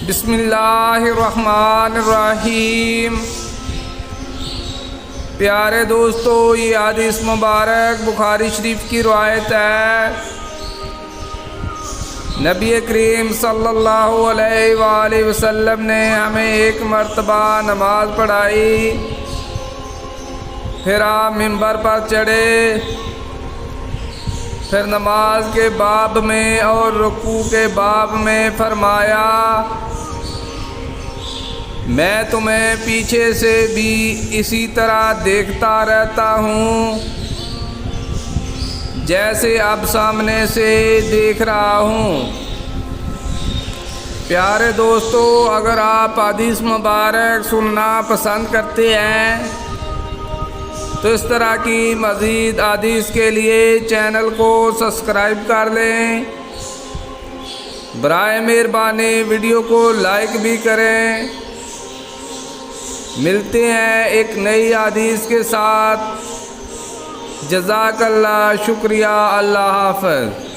बिस्मिल्लाहिर्रहमानिर्रहीम। प्यारे दोस्तों, ये हदीस मुबारक बुखारी शरीफ की रिवायत है। नबी करीम सल्लल्लाहु अलैहि वसल्लम ने हमें एक मर्तबा नमाज पढ़ाई। फिर आप मिंबर पर चढ़े। फिर नमाज के बाब में और रुकू के बाब में फरमाया, मैं तुम्हें पीछे से भी इसी तरह देखता रहता हूँ जैसे अब सामने से देख रहा हूँ। प्यारे दोस्तों, अगर आप हदीस मुबारक सुनना पसंद करते हैं तो इस तरह की मज़ीद हदीस के लिए चैनल को सब्सक्राइब कर लें। बराए मेहरबानी वीडियो को लाइक भी करें। मिलते हैं एक नई हदीस के साथ। जज़ाकल्लाह, शुक्रिया, अल्लाह हाफ़िज़।